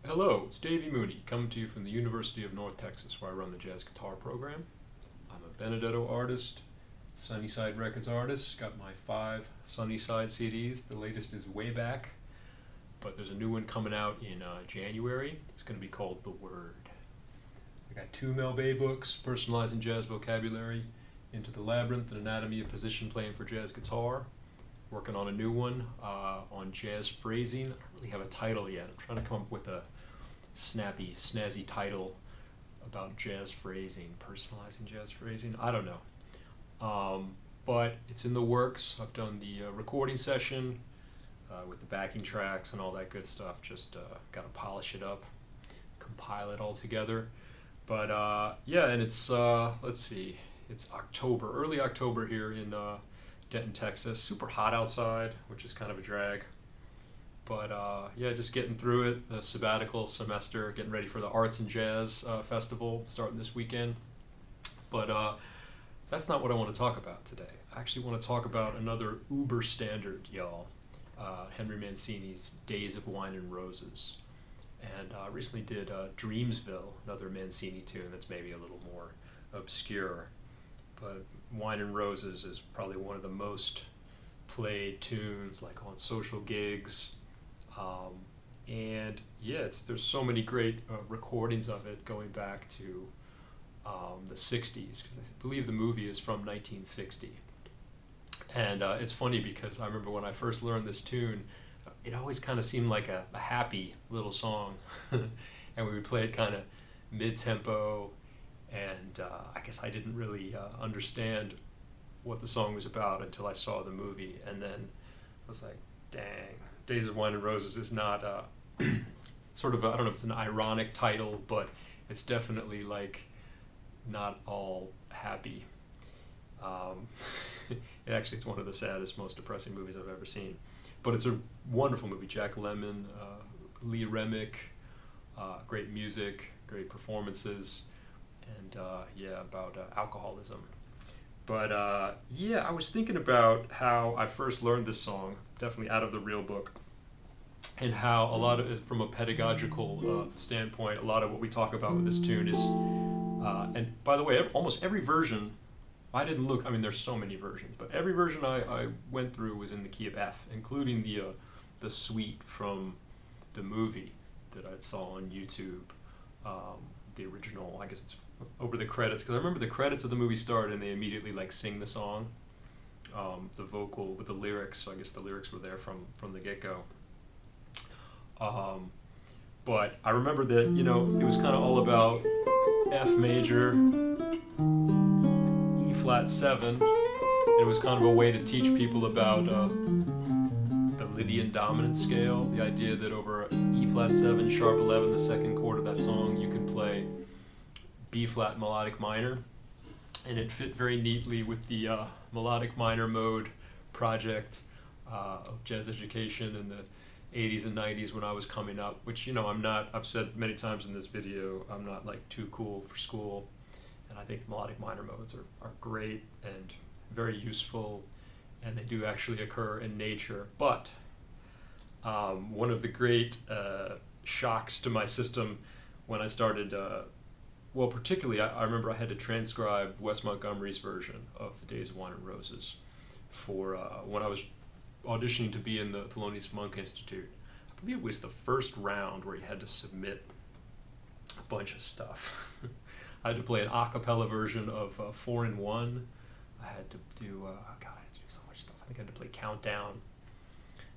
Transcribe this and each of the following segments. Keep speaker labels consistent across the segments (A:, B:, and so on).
A: Hello, it's Davey Mooney, coming to you from the University of North Texas, where I run the jazz guitar program. I'm a Benedetto artist, Sunnyside Records artist, got my 5 Sunnyside CDs. The latest is way back, but there's a new one coming out in January. It's going to be called The Word. I got 2 Mel Bay books, Personalizing Jazz Vocabulary, Into the Labyrinth, An Anatomy of Position Playing for Jazz Guitar. Working on a new one on jazz phrasing. I don't really have a title yet. I'm trying to come up with a snappy, snazzy title about jazz phrasing, personalizing jazz phrasing. I don't know. But it's in the works. I've done the recording session with the backing tracks and all that good stuff. Just got to polish it up, compile it all together. But yeah, and it's, let's see, it's October, early October here in Denton, Texas. Super hot outside, which is kind of a drag. But yeah, just getting through it. The sabbatical semester, getting ready for the Arts and Jazz Festival starting this weekend. But that's not what I want to talk about today. I actually want to talk about another uber standard, y'all. Henry Mancini's Days of Wine and Roses. And I recently did Dreamsville, another Mancini tune that's maybe a little more obscure. But Wine and Roses is probably one of the most played tunes, like on social gigs. And yeah, there's so many great recordings of it going back to the 60s, because I believe the movie is from 1960. And it's funny because I remember when I first learned this tune, it always kind of seemed like a happy little song. And we would play it kind of mid-tempo. And I guess I didn't really understand what the song was about until I saw the movie, and then I was like, dang, Days of Wine and Roses is not sort of, I don't know if it's an ironic title, but it's definitely like not all happy. It's one of the saddest, most depressing movies I've ever seen. But it's a wonderful movie. Jack Lemmon, Lee Remick, great music, great performances. And yeah, about alcoholism. But yeah, I was thinking about how I first learned this song, definitely out of the real book, and how a lot of it, from a pedagogical standpoint, a lot of what we talk about with this tune is, and by the way, almost every version, I didn't look, I mean, there's so many versions, but every version I went through was in the key of F, including the suite from the movie that I saw on YouTube, the original, I guess it's over the credits, because I remember the credits of the movie started and they immediately like sing the song, the vocal with the lyrics, so I guess the lyrics were there from the get-go. But I remember that, it was kind of all about F major, E flat 7, and it was kind of a way to teach people about the Lydian dominant scale, the idea that over E flat 7, sharp 11, the second chord of that song, you can play B flat melodic minor, and it fit very neatly with the melodic minor mode project of jazz education in the 80s and 90s when I was coming up, which, I've said many times in this video, I'm not like too cool for school, and I think the melodic minor modes are great and very useful, and they do actually occur in nature. But one of the great shocks to my system when I started particularly, I remember I had to transcribe Wes Montgomery's version of the Days of Wine and Roses for when I was auditioning to be in the Thelonious Monk Institute. I believe it was the first round where you had to submit a bunch of stuff. I had to play an a cappella version of 4-in-1. I had to do, I had to do so much stuff. I think I had to play Countdown.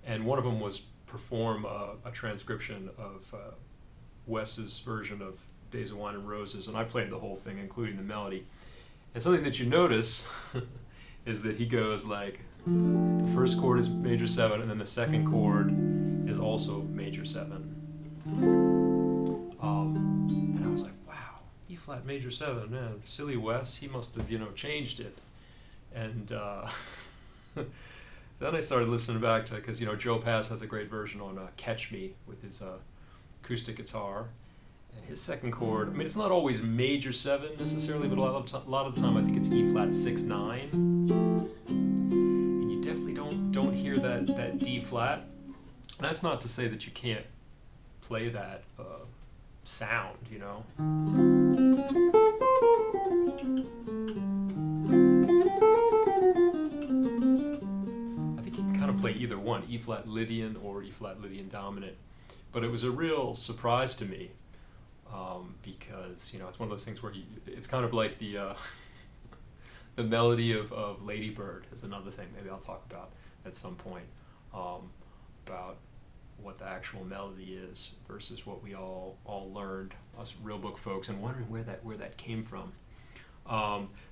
A: And one of them was perform a transcription of Wes's version of Days of Wine and Roses, and I played the whole thing, including the melody. And something that you notice is that he goes like, the first chord is major 7, and then the second chord is also major 7. And I was like, wow, E flat major 7, man, silly Wes, he must have, changed it. And then I started listening back to, because, Joe Pass has a great version on Catch Me with his acoustic guitar. And his second chord, I mean, it's not always major 7 necessarily, but a lot of the time I think it's E flat 6, 9. And you definitely don't hear that D flat. And that's not to say that you can't play that sound, you know. I think you can kind of play either one, E flat Lydian or E flat Lydian dominant. But it was a real surprise to me because, you know, it's one of those things where it's kind of like the the melody of Lady Bird is another thing maybe I'll talk about at some point, about what the actual melody is versus what we all learned, us real book folks, and wondering where that came from.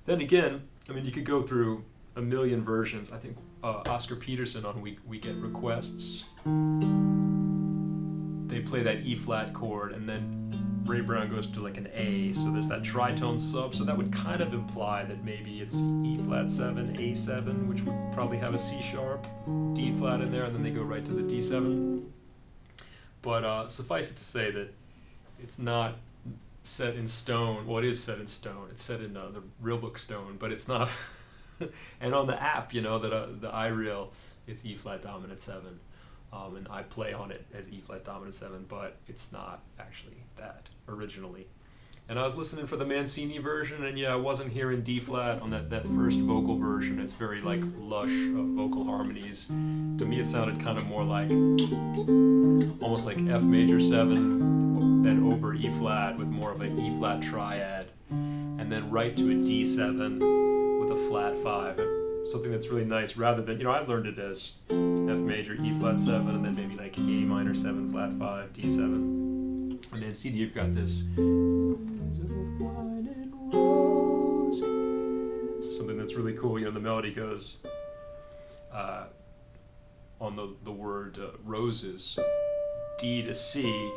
A: Then again, I mean, you could go through a million versions. I think Oscar Peterson on We Get Requests, they play that E flat chord, and then Ray Brown goes to like an A, so there's that tritone sub, so that would kind of imply that maybe it's E flat 7, A7, which would probably have a C sharp, D flat in there, and then they go right to the D7. But suffice it to say that it's not set in stone. Well, it is set in stone. It's set in the real book stone, but it's not. And on the app, you know, the iReal, it's E flat dominant 7. And I play on it as E flat dominant 7, but it's not actually that originally. And I was listening for the Mancini version, and yeah, I wasn't hearing D flat on that first vocal version. It's very like lush vocal harmonies. To me, it sounded kind of more like almost like F major 7, then over E flat with more of an E flat triad, and then right to a D7 with a flat 5. Something that's really nice, rather than, you know, I learned it as F major, E flat 7, and then maybe like A minor 7, flat 5, D7. And then CD, you've got this something that's really cool. You know, the melody goes on the word roses, D to C,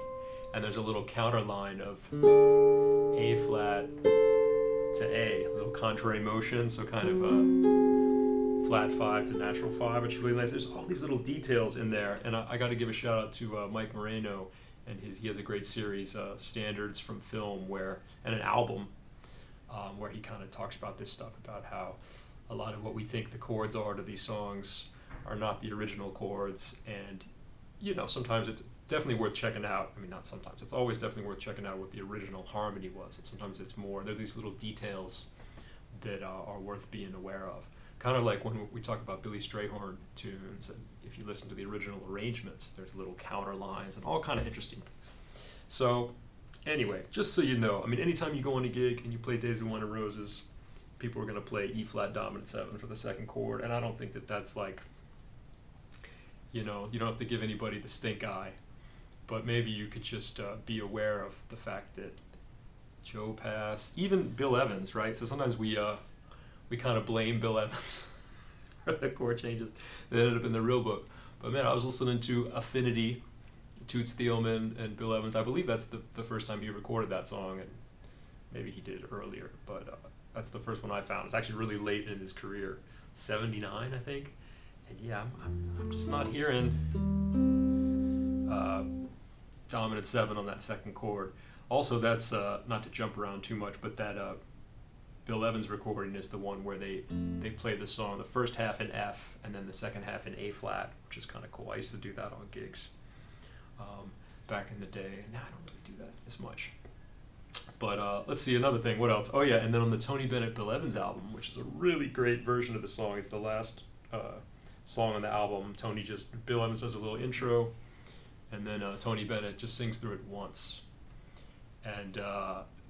A: and there's a little counter line of A flat to A, a little contrary motion, so kind of flat 5 to natural 5, which is really nice. There's all these little details in there, and I got to give a shout out to Mike Moreno, and he has a great series, Standards from Film, and an album where he kind of talks about this stuff, about how a lot of what we think the chords are to these songs are not the original chords, and, you know, sometimes it's definitely worth checking out. I mean, not sometimes, it's always definitely worth checking out what the original harmony was, and sometimes it's more, there are these little details that are worth being aware of. Kind of like when we talk about Billy Strayhorn tunes, and if you listen to the original arrangements, there's little counter lines and all kind of interesting things. So anyway, just so you know, I mean, anytime you go on a gig and you play Days of Wine and Roses, people are going to play E flat dominant 7 for the second chord, and I don't think that that's like, you know, you don't have to give anybody the stink eye, but maybe you could just be aware of the fact that Joe Pass, even Bill Evans, right? So sometimes we kind of blame Bill Evans for the chord changes that ended up in the real book. But man, I was listening to Affinity, Toots, Thielman, and Bill Evans. I believe that's the first time he recorded that song, and maybe he did it earlier, but that's the first one I found. It's actually really late in his career, 79, I think. And yeah, I'm just not hearing dominant 7 on that second chord. Also, that's not to jump around too much, but that Bill Evans recording is the one where they play the song, the first half in F, and then the second half in A flat, which is kind of cool. I used to do that on gigs back in the day, and now I don't really do that as much. But let's see, another thing, what else? Oh yeah, and then on the Tony Bennett Bill Evans album, which is a really great version of the song, it's the last song on the album. Bill Evans does a little intro, and then Tony Bennett just sings through it once. And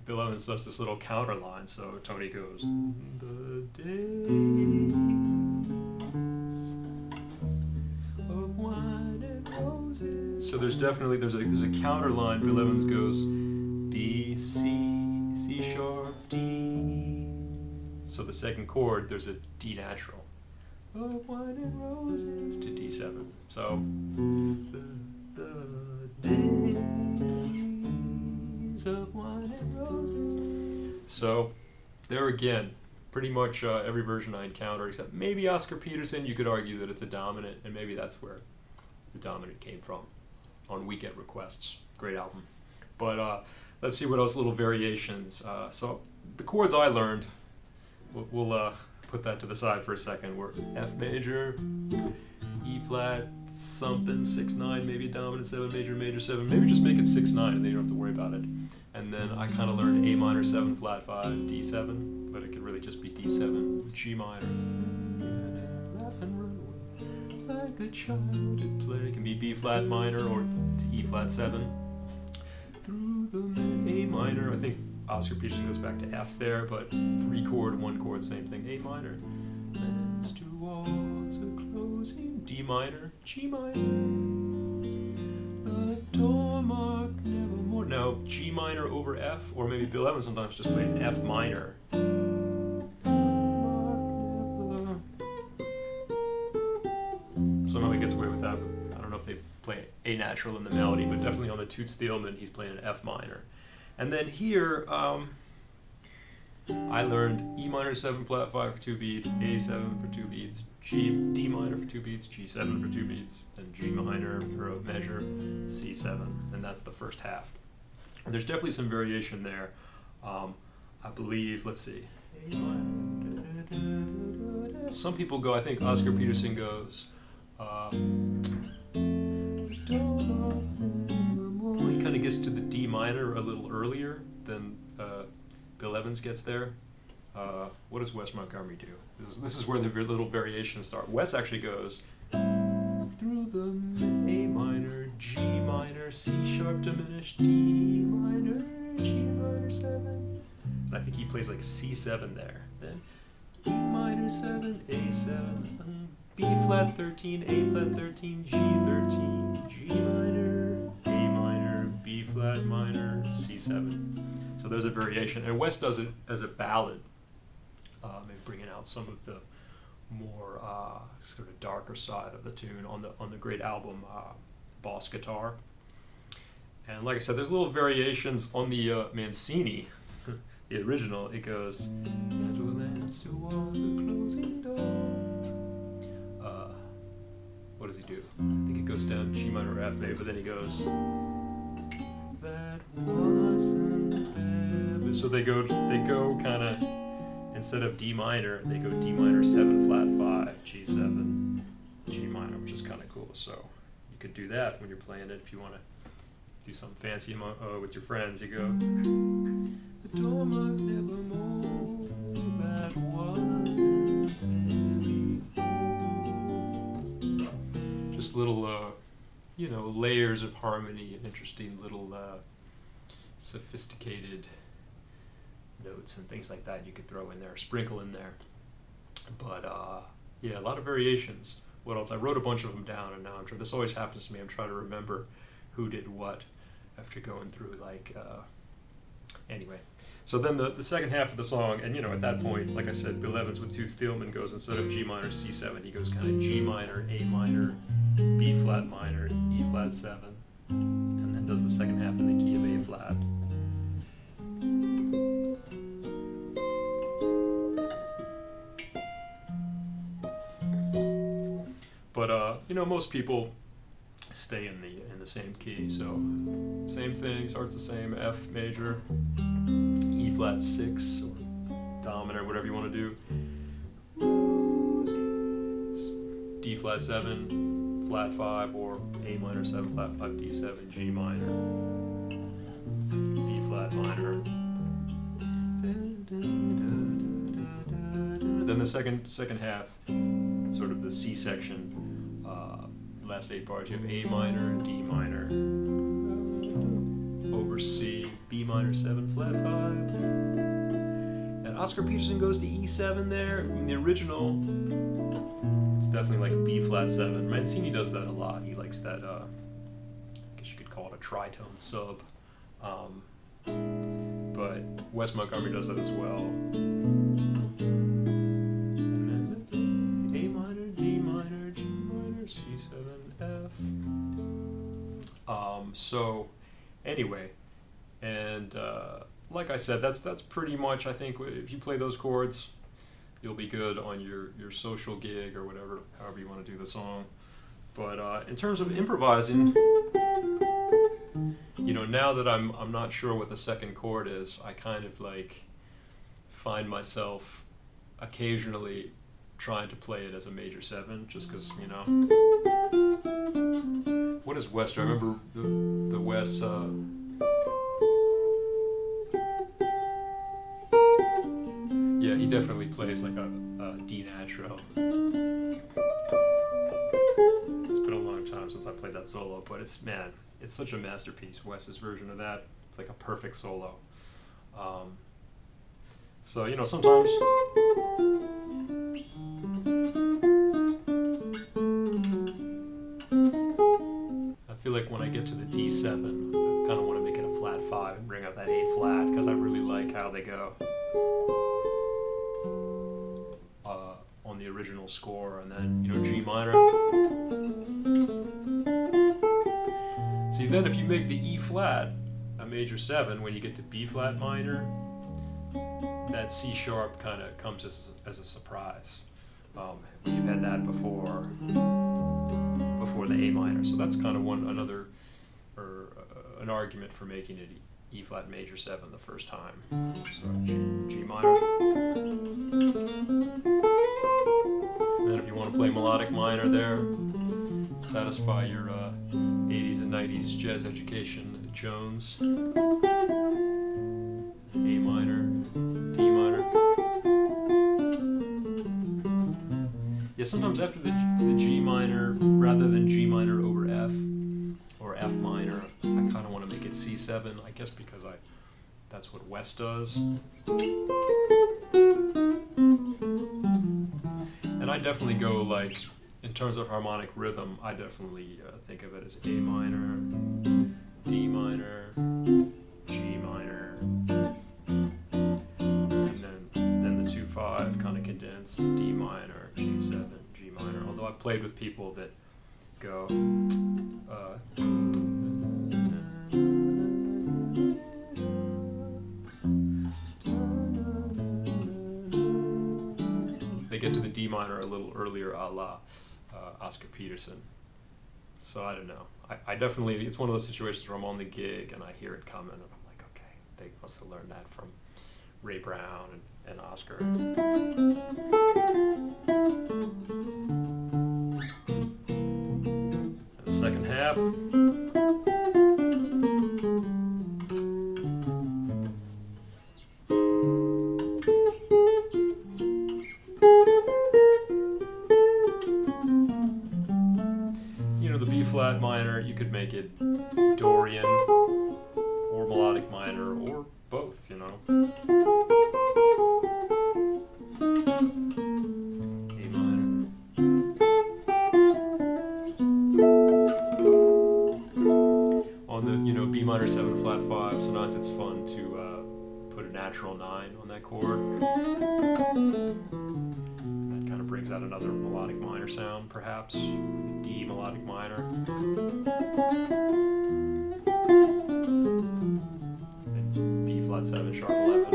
A: Bill Evans does this little counter line, so Tony goes, the days of wine and roses. So there's a counter line. Bill Evans goes B, C, C sharp, D. So the second chord, there's a D natural. Of wine and roses to D7. So the days of wine and roses. So there again, pretty much every version I encounter, except maybe Oscar Peterson, you could argue that it's a dominant, and maybe that's where the dominant came from on We Get Requests. Great album. But let's see what else, little variations. So the chords I learned, we'll put that to the side for a second, were F major, E flat something 6/9, maybe a dominant 7, major 7, maybe just make it 6/9 and then you don't have to worry about it. And then I kind of learned A minor 7 flat 5 D7, but it could really just be D7 G minor. Laugh and run away like a child at play. It can be B flat minor or E flat 7. Through the A minor, I think Oscar Peterson goes back to F there, but 3 chord, 1 chord, same thing. A minor. As towards a closing D minor, G minor. The door marked nevermore. Now G minor over F, or maybe Bill Evans sometimes just plays F minor. Somehow he gets away with that. I don't know if they play A natural in the melody, but definitely on the Toots Thielman he's playing an F minor. And then here, I learned E minor 7 flat 5 for 2 beats, A7 for 2 beats, D minor for 2 beats, G7 for 2 beats, and G minor for a measure, C7, and that's the first half. And there's definitely some variation there. I believe, let's see. Some people go, I think Oscar Peterson goes, he kind of gets to the D minor a little earlier than Bill Evans gets there. What does Wes Montgomery do? This is where the little variations start. Wes actually goes through the A minor, G minor, C sharp diminished, D minor, G minor 7. And I think he plays like C7 there. Then E minor 7, A7, B flat 13, A flat 13, G 13, G minor, A minor, B flat minor, C7. So there's a variation, and Wes does it as a ballad, maybe bringing out some of the more sort of darker side of the tune on the great album Boss Guitar. And like I said, there's little variations on the Mancini, the original. It goes, that will answer towards a closing door. What does he do? I think it goes down G minor or F maybe, but then he goes, that wasn't there. So they go kind of, instead of D minor, they go D minor 7 flat 5, G7, G minor, which is kind of cool. So you could do that when you're playing it if you want to do something fancy with your friends. You go, the door marked nevermore, that wasn't there before. Just little, layers of harmony and interesting little sophisticated notes and things like that you could throw in there, sprinkle in there. But yeah, a lot of variations. What else? I wrote a bunch of them down, and now this always happens to me. I'm trying to remember who did what after going through anyway. So then the second half of the song, and at that point, like I said, Bill Evans with Toots Thielman goes, instead of G minor C7, he goes kind of G minor, A minor, B flat minor, E flat 7, and then does the second half in the key of A flat. But most people stay in the same key, so same thing, starts the same, F major, E flat 6, or dominant, whatever you want to do, D flat 7, flat 5, or A minor 7, flat 5, D7, G minor, B flat minor. Then the second half, sort of the C section, last 8 bars, you have A minor, D minor, over C, B minor 7, flat 5. And Oscar Peterson goes to E7 there. I mean, the original, it's definitely like a B flat 7. Mancini does that a lot. He likes that, I guess you could call it a tritone sub. But Wes Montgomery does that as well. So anyway, and like I said, that's pretty much, I think, if you play those chords, you'll be good on your social gig or whatever, however you want to do the song. But in terms of improvising, now that I'm not sure what the second chord is, I kind of find myself occasionally trying to play it as a major 7, just because, what is Wes? I remember the Wes. Yeah, he definitely plays like a D natural. It's been a long time since I played that solo, but it's such a masterpiece. Wes's version of that, it's like a perfect solo. So sometimes. I feel like when I get to the D7, I kind of want to make it a flat 5 and bring out that A flat because I really like how they go on the original score, and then G minor. See, then if you make the E flat a major 7, when you get to B flat minor, that C sharp kind of comes as a surprise. We've had that before the A minor, so that's kind of an argument for making it E flat major 7 the first time. So G minor. And then if you want to play melodic minor there, satisfy your 80s and 90s jazz education, Jones. A minor, D minor. Yeah, sometimes after the G minor, rather than G minor over F or F minor, I kind of want to make it C7, I guess because that's what Wes does. And I definitely go like, in terms of harmonic rhythm, I definitely think of it as A minor, D minor, G minor, and then the 2/5 kind of condensed, D minor, G7, G minor. Although I've played with people that go they get to the D minor a little earlier, a la Oscar Peterson. So I don't know. I definitely, it's one of those situations where I'm on the gig and I hear it coming and I'm like, okay, they must have learned that from Ray Brown and Oscar. And the second half. The B flat minor, you could make it Dorian or melodic minor or both, A minor. On the, B minor 7 flat 5, sometimes it's fun to put a natural 9 on that chord. That kind of brings out another melodic minor sound, perhaps. D melodic minor. And B flat 7 sharp 11.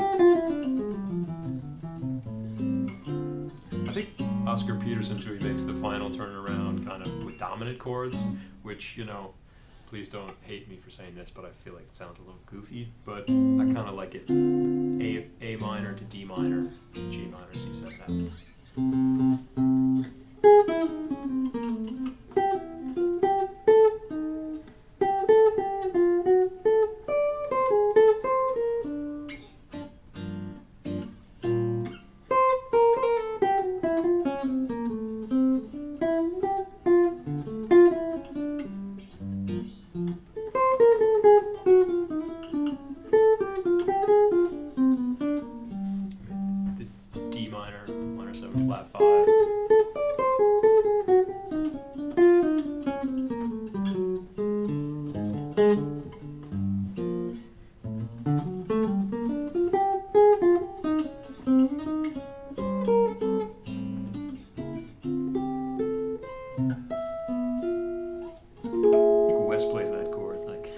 A: I think Oscar Peterson too, he makes the final turnaround kind of with dominant chords, which, please don't hate me for saying this, but I feel like it sounds a little goofy, but I kind of like it. A minor to D minor, G minor, C7 minor 7 flat 5. Wes plays that chord like.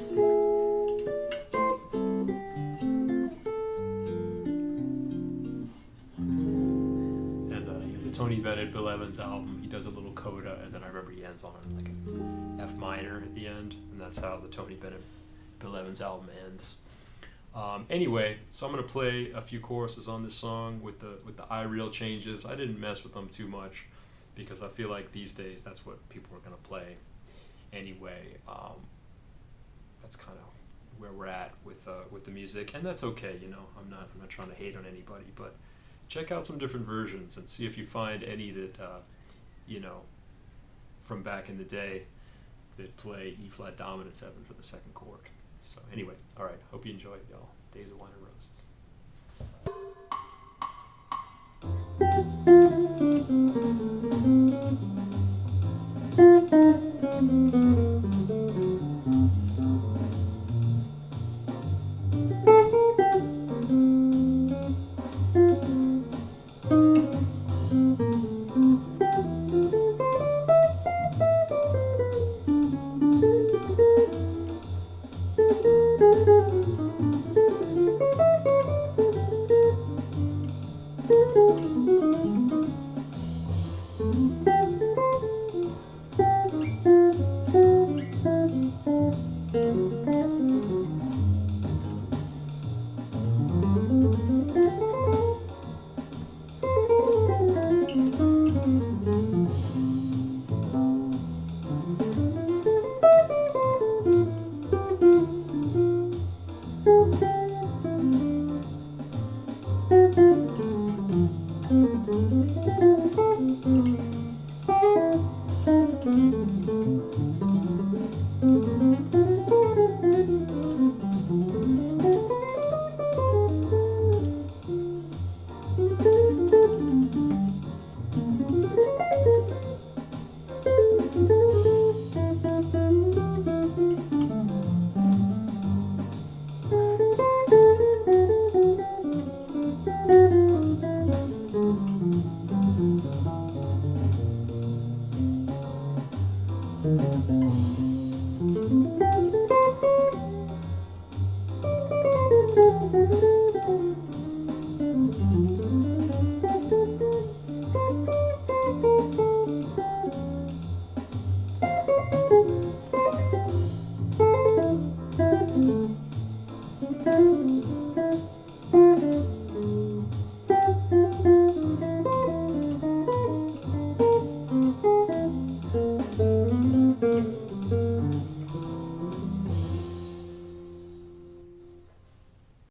A: Tony Bennett, Bill Evans album, he does a little coda, and then I remember he ends on like an F minor at the end, and that's how the Tony Bennett, Bill Evans album ends. Anyway, so I'm gonna play a few choruses on this song with the I reel changes. I didn't mess with them too much because I feel like these days that's what people are gonna play. anyway, that's kind of where we're at with the music, and that's okay. I'm not trying to hate on anybody, but check out some different versions and see if you find any that from back in the day that play E flat dominant 7 for the second chord. So anyway, all right. Hope you enjoy it, y'all. Days of Wine and Roses.